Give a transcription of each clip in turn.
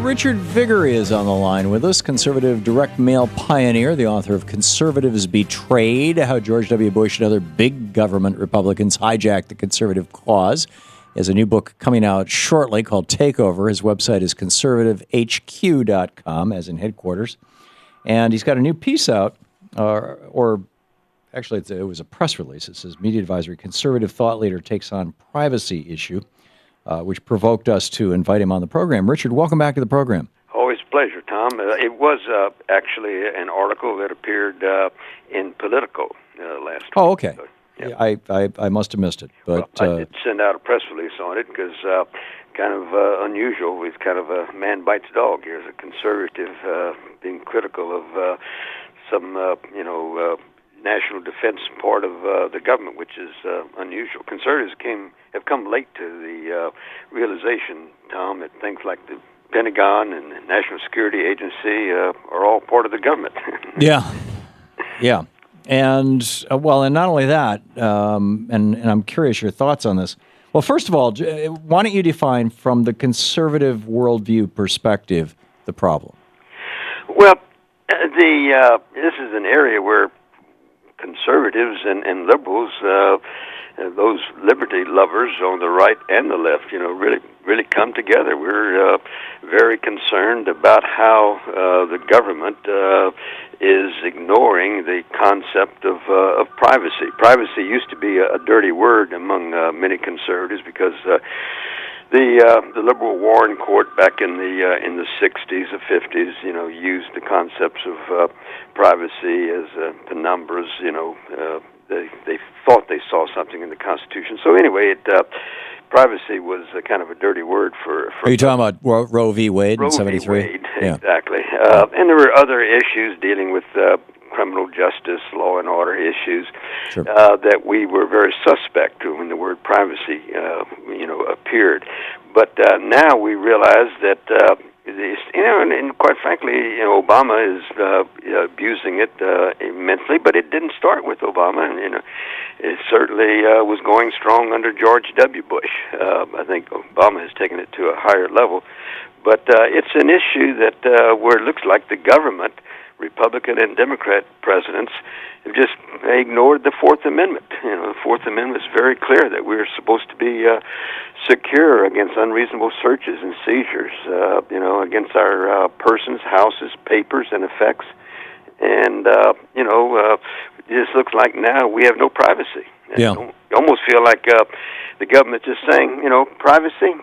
Richard Viguerie is on the line with us, conservative direct mail pioneer, the author of Conservatives Betrayed, How George W. Bush and Other Big Government Republicans Hijacked the Conservative Cause. He has a new book coming out shortly called Takeover. His website is conservativehq.com, as in headquarters. And he's got a new piece out, or actually it was a press release. It says, Media Advisory, Conservative Thought Leader Takes on Privacy Issue, which provoked us to invite him on the program. Richard, welcome back to the program. Always a pleasure, Tom. It was actually an article that appeared in Politico last week. Oh, okay. So, yeah. I must have missed it. But I did send out a press release on it because kind of unusual. It's kind of a man bites dog here as a conservative being critical of some, national defense part of the government, which is unusual. Conservatives have come late to the realization, Tom, that things like the Pentagon and the National Security Agency are all part of the government. Yeah. And, and not only that, and I'm curious your thoughts on this. Well, first of all, why don't you define from the conservative worldview perspective the problem? Well, this is an area where conservatives and liberals, those liberty lovers on the right and the left, really come together. We're very concerned about how the government is ignoring the concept of privacy. Privacy used to be a dirty word among many conservatives because the liberal Warren Court back in the 60s, the 50s, used the concepts of privacy as penumbras. They thought they saw something in the Constitution. So anyway, privacy was kind of a dirty word for. Are you talking about Roe v. Wade in 73? Roe v. Wade, yeah. Exactly. And there were other issues dealing with criminal justice, law and order issues, sure, that we were very suspect to when the word privacy, appeared. But now we realize that, and quite frankly, Obama is abusing it immensely. But it didn't start with Obama, and it certainly was going strong under George W. Bush. I think Obama has taken it to a higher level. But it's an issue that where it looks like the government, Republican and Democrat presidents, have just ignored the Fourth Amendment. The Fourth Amendment is very clear that we're supposed to be secure against unreasonable searches and seizures, against our persons, houses, papers, and effects. And, it just looks like now we have no privacy. Yeah. You almost feel like the government's just saying, privacy,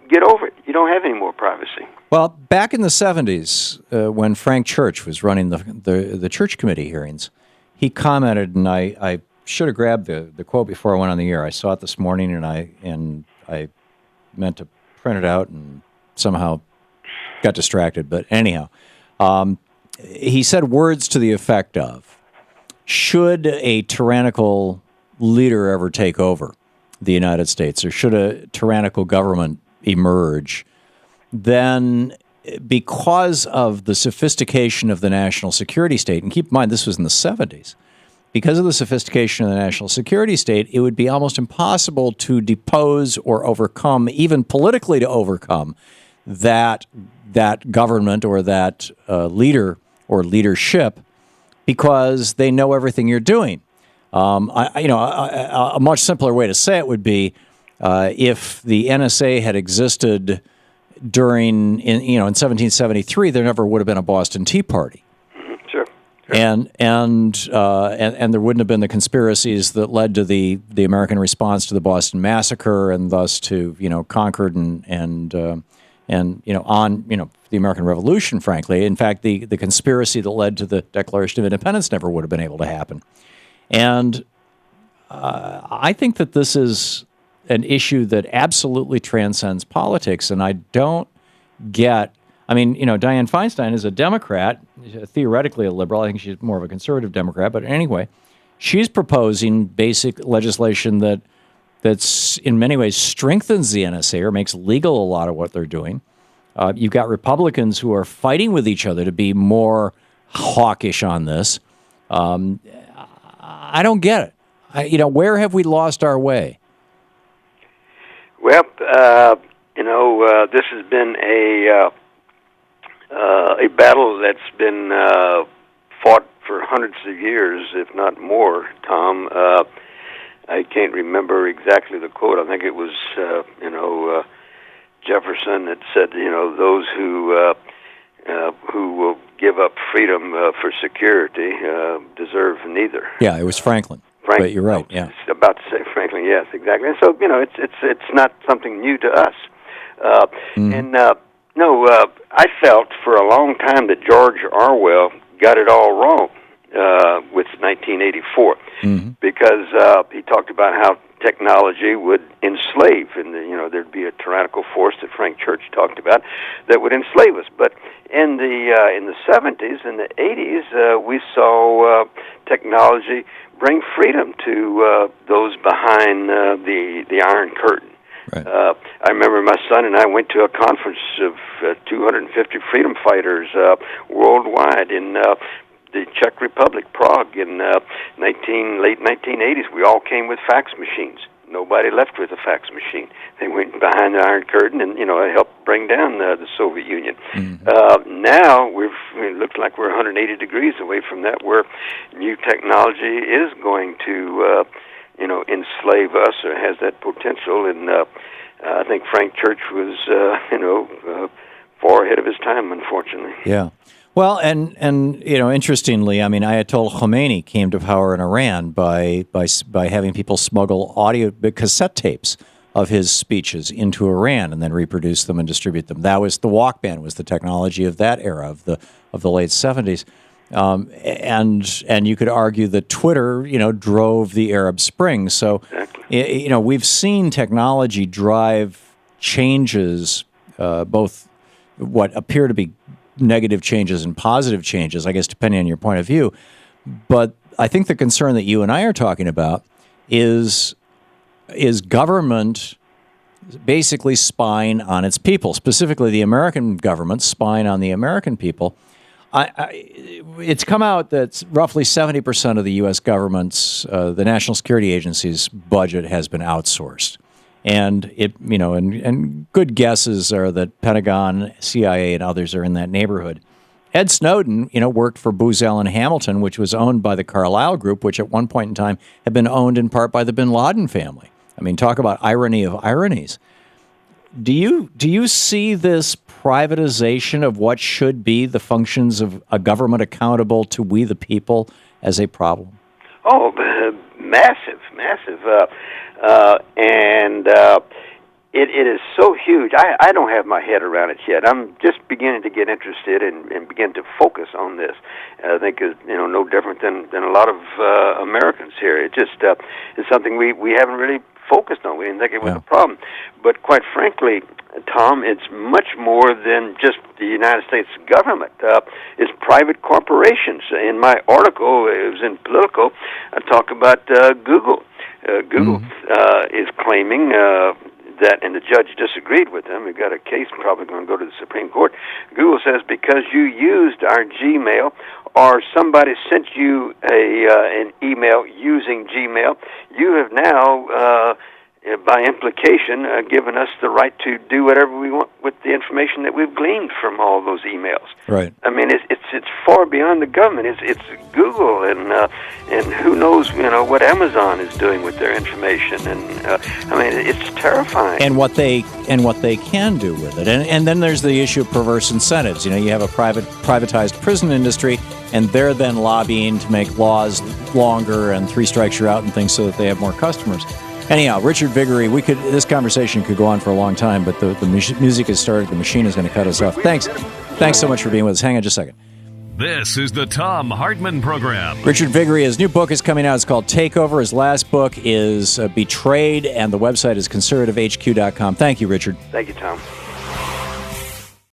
get over it. You don't have any more privacy. Well, back in the 70s, when Frank Church was running the church committee hearings, he commented, and I should have grabbed the quote before I went on the air. I saw it this morning, and I meant to print it out and somehow got distracted. But anyhow, he said words to the effect of, should a tyrannical leader ever take over the United States, or should a tyrannical government emerge, then because of the sophistication of the national security state, and keep in mind this was in the 70s, because of the sophistication of the national security state, it would be almost impossible to depose or overcome, even politically to overcome, that government or that leader or leadership, because they know everything you're doing. A much simpler way to say it would be if the NSA had existed in 1773, there never would have been a Boston Tea Party. Sure. And there wouldn't have been the conspiracies that led to the American response to the Boston Massacre, and thus to Concord and the American Revolution. Frankly, in fact, the conspiracy that led to the Declaration of Independence never would have been able to happen. And I think that this is an issue that absolutely transcends politics, and I don't get. Dianne Feinstein is a Democrat, theoretically a liberal. I think she's more of a conservative Democrat, but anyway, she's proposing basic legislation that's in many ways strengthens the NSA or makes legal a lot of what they're doing. You've got Republicans who are fighting with each other to be more hawkish on this. I don't get it. Where have we lost our way? Well, this has been a battle that's been fought for hundreds of years, if not more, Tom. I can't remember exactly the quote. I think it was, Jefferson that said, those who will give up freedom for security deserve neither. Yeah, it was Franklin. But you're right. Yeah, I was about to say Franklin. Yes, exactly. And so it's not something new to us. I felt for a long time that George Orwell got it all wrong with 1984, because he talked about how technology would enslave, and there'd be a tyrannical force that Frank Church talked about that would enslave us. But in the 70s and the 80s, we saw technology bring freedom to those behind the Iron Curtain. Right. I remember my son and I went to a conference of 250 freedom fighters worldwide in the Czech Republic, Prague, in late 1980s. We all came with fax machines. Nobody left with a fax machine. They went behind the Iron Curtain, and it helped bring down the Soviet Union. Now it looks like we're 180 degrees away from that, where new technology is going to enslave us, or has that potential. And I think Frank Church was far ahead of his time, unfortunately. Yeah. Well, and interestingly, I mean, Ayatollah Khomeini came to power in Iran by having people smuggle audio cassette tapes of his speeches into Iran and then reproduce them and distribute them. That was the Walkman, was the technology of that era of the late 70s. And you could argue that Twitter, drove the Arab Spring. So, we've seen technology drive changes, both what appear to be negative changes and positive changes, I guess, depending on your point of view. But I think the concern that you and I are talking about is government basically spying on its people, specifically the American government spying on the American people. It's come out that roughly 70% of the U.S. government's, the National Security Agency's budget has been outsourced. And and good guesses are that Pentagon, CIA, and others are in that neighborhood. Ed Snowden, worked for Booz Allen Hamilton, which was owned by the Carlyle Group, which at one point in time had been owned in part by the Bin Laden family. I mean, talk about irony of ironies. Do you see this privatization of what should be the functions of a government accountable to we the people as a problem? Oh, massive. It is so huge. I don't have my head around it yet. I'm just beginning to get interested and begin to focus on this. I think it's no different than a lot of Americans here. It just is something we haven't really focused on. We didn't think it was a problem. But quite frankly, Tom, it's much more than just the United States government. It's private corporations. In my article, it was in Politico, I talk about Google. Google is claiming that, and the judge disagreed with them. We've got a case probably going to go to the Supreme Court. Google says because you used our Gmail, or somebody sent you an email using Gmail, you have now, by implication, given us the right to do whatever we want with the information that we've gleaned from all those emails. Right. I mean, it's far beyond the government. It's Google, and who knows, what Amazon is doing with their information. And I mean, it's terrifying. And what they can do with it. And then there's the issue of perverse incentives. You have a privatized prison industry, and they're then lobbying to make laws longer and 3 strikes you're out and things so that they have more customers. Anyhow, Richard Viguerie, this conversation could go on for a long time, but the music has started. The machine is going to cut us off. Thanks so much for being with us. Hang on just a second. This is the Thom Hartmann Program. Richard Viguerie, his new book is coming out. It's called Takeover. His last book is Betrayed, and the website is conservativehq.com. Thank you, Richard. Thank you, Tom.